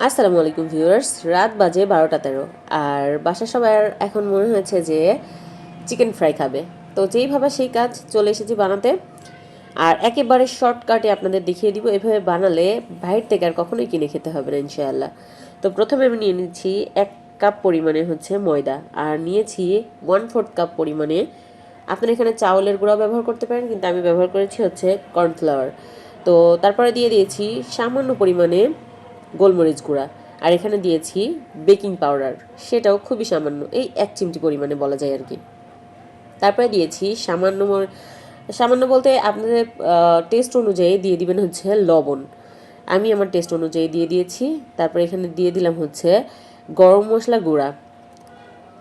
আসসালামু আলাইকুম ভিউয়ার্স, রাত বাজে 12টা 13 আর বাসার সবার এখন মনে হয়েছে যে চিকেন ফ্রাই খাবে। তো যেইভাবে সেই কাজ চলে এসেছি বানাতে। আর একেবারে শর্টকাটে আপনাদের দেখিয়ে দিব এভাবে বানালে বাইরে থেকে আর কখনোই কিনে খেতে হবে না ইনশাআল্লাহ। তো প্রথমে আমি নিয়ে নিচ্ছি 1 কাপ পরিমাণে হচ্ছে ময়দা, আর নিয়েছি 1/4 কাপ পরিমাণে, আপনারা এখানে চাউলের গুঁড়া ব্যবহার করতে পারেন, কিন্তু আমি ব্যবহার করেছি হচ্ছে কর্নফ্লাওয়ার। তো তারপরে দিয়ে দিয়েছি সামান্য পরিমাণে গোলমরিচ গুঁড়া, আর এখানে দিয়েছি বেকিং পাউডার, সেটাও খুবই সামান্য, এই 1 চিমটি পরিমাণে বলা যায় আর কি। তারপরে দিয়েছি সামান্য বলতে আপনাদের টেস্ট অনুযায়ী দিয়ে দিবেন হচ্ছে লবণ। আমি আমার টেস্ট অনুযায়ী দিয়ে দিয়েছি। তারপরে এখানে দিয়ে দিলাম হচ্ছে গরম মশলা গুঁড়া।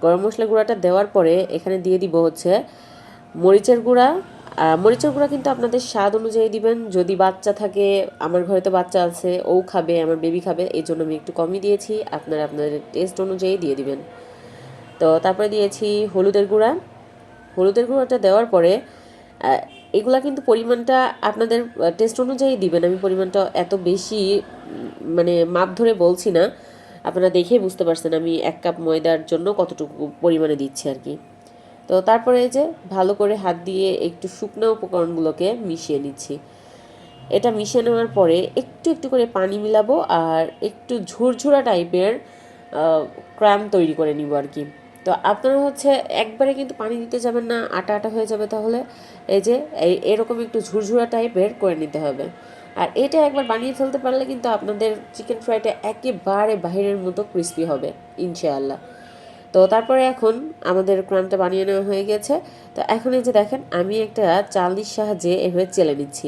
গরম মশলা গুঁড়াটা দেওয়ার পরে এখানে দিয়ে দিব হচ্ছে মরিচের গুঁড়া। মরিচের গুঁড়া কিন্তু আপনাদের স্বাদ অনুযায়ী দিবেন। যদি বাচ্চা থাকে, আমার ঘরে তো বাচ্চা আছে, ও খাবে, আমার বেবি খাবে, এই জন্য আমি একটু কমই দিয়েছি, আপনারা আপনাদের টেস্ট অনুযায়ী দিয়ে দিবেন। তো তারপরে দিয়েছি হলুদের গুঁড়া। হলুদের গুঁড়োটা দেওয়ার পরে এগুলা কিন্তু পরিমাণটা আপনাদের টেস্ট অনুযায়ী দিবেন। আমি পরিমাণটা এত বেশি মানে মাপ ধরে বলছি না, আপনারা দেখেই বুঝতে পারছেন আমি 1 কাপ ময়দার জন্য কতটুকু পরিমাণে দিচ্ছি আর কি। তো তারপরে এই যে ভালো করে হাত দিয়ে একটু শুকনো উপকরণগুলোকে মিশিয়ে নিচ্ছি। এটা মিশিয়ে নেওয়ার পরে একটু একটু করে পানি মিলাবো, আর একটু ঝুরঝুরা টাইপের ক্রাম তৈরি করে নিব আর কি। তো আপনারা হচ্ছে একবারে কিন্তু পানি দিতে যাবেন না, আটা আটা হয়ে যাবে তাহলে। এই যে এরকম একটু ঝুরঝুরা টাইপের করে নিতে হবে। আর এটা একবার বানিয়ে ফেলতে পারলে কিন্তু আপনাদের চিকেন ফ্রাইটা একেবারে বাহিরের মতো ক্রিস্পি হবে ইনশাআল্লাহ। তো তারপরে এখন আমাদের ক্রামটা বানিয়ে নেওয়া হয়ে গেছে। তো এখন এই যে দেখেন, আমি একটা চালনির সাহায্যে এভাবে চেলে নিচ্ছি।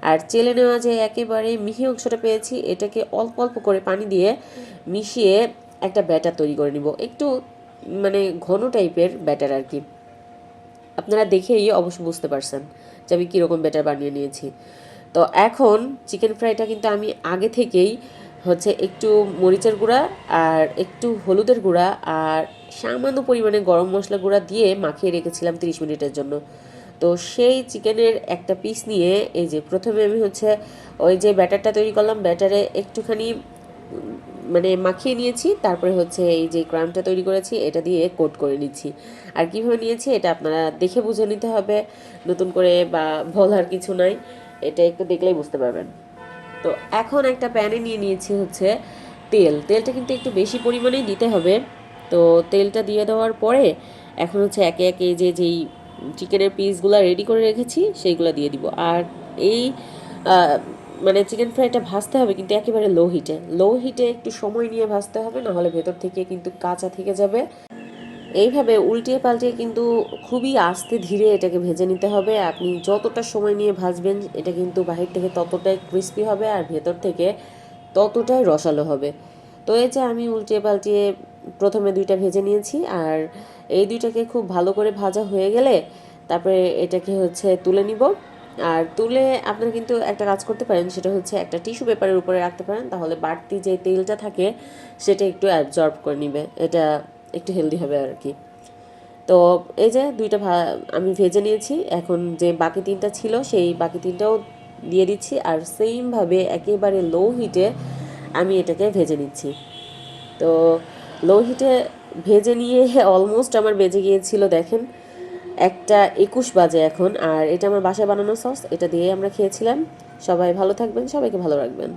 আর চেলে নেওয়া যে একেবারে মিহি অংশটা পেয়েছি, এটাকে অল্প অল্প করে পানি দিয়ে মিশিয়ে একটা ব্যাটার তৈরি করে নিব, একটু মানে ঘন টাইপের ব্যাটার আর কি। আপনারা দেখেই অবশ্য বুঝতে পারছেন যে আমি কীরকম ব্যাটার বানিয়ে নিয়েছি। তো এখন চিকেন ফ্রাইটা কিন্তু আমি আগে থেকেই হচ্ছে একটু মরিচের গুঁড়া আর একটু হলুদের গুঁড়া আর সামান্য পরিমাণে গরম মশলা গুঁড়া দিয়ে মাখিয়ে রেখেছিলাম 30 মিনিটের জন্য। তো সেই চিকেনের একটা পিস নিয়ে এই যে প্রথমে আমি হচ্ছে ওই যে ব্যাটারটা তৈরি করলাম, ব্যাটারে একটুখানি মানে মাখিয়ে নিয়েছি, তারপরে হচ্ছে এই যে ক্রামটা তৈরি করেছি এটা দিয়ে কোট করে নিচ্ছি। আর কীভাবে নিয়েছি এটা আপনারা দেখে বুঝে নিতে হবে, নতুন করে বা বলার কিছু নাই, এটা একটু দেখলেই বুঝতে পারবেন। তো এখন একটা প্যানে নিয়ে নিয়েছি হচ্ছে তেলটা কিন্তু একটু বেশি পরিমাণেই দিতে হবে। তো তেলটা দিয়ে দেওয়ার পরে এখন হচ্ছে একে একে যেই চিকেনের পিসগুলো রেডি করে রেখেছি সেইগুলো দিয়ে দিব। আর এই মানে চিকেন ফ্রাইটা ভাজতে হবে কিন্তু একেবারে লো হিটে একটু সময় নিয়ে ভাজতে হবে, নাহলে ভেতর থেকে কিন্তু কাঁচা থেকে যাবে। এইভাবে উল্টিয়ে পাল্টিয়ে কিন্তু খুবই আস্তে ধীরে এটাকে ভেজে নিতে হবে। আপনি যতটা সময় নিয়ে ভাজবেন এটা কিন্তু বাহির থেকে ততটাই ক্রিস্পি হবে, আর ভেতর থেকে ততটাই রসালো হবে। তো এই যে আমি উল্টিয়ে পাল্টিয়ে প্রথমে 2টা ভেজে নিয়েছি, আর এই 2টাকে খুব ভালো করে ভাজা হয়ে গেলে তারপরে এটাকে হচ্ছে তুলে নিব। আর তুলে আপনারা কিন্তু একটা কাজ করতে পারেন, সেটা হচ্ছে একটা টিস্যু পেপারের উপরে রাখতে পারেন, তাহলে বাড়তি যে তেলটা থাকে সেটা একটু অ্যাবজর্ব করে নিবে, এটা একটু হেলদি হবে আর কি। তো এই যে 2টা আমি ভেজে নিয়েছি, এখন যে বাকি 3টা ছিল সেই বাকি 3টাও দিয়ে দিচ্ছি, আর সেমভাবে একেবারে লো হিটে আমি এটাকে ভেজে নিচ্ছি। তো লো হিটে ভেজে নিয়ে অলমোস্ট আমার বেজে গিয়েছিল দেখেন 1:21 বাজে এখন। আর এটা আমার বাসায় বানানো সস, এটা দিয়ে আমরা খেয়েছিলাম। সবাই ভালো থাকবেন, সবাইকে ভালো রাখবেন।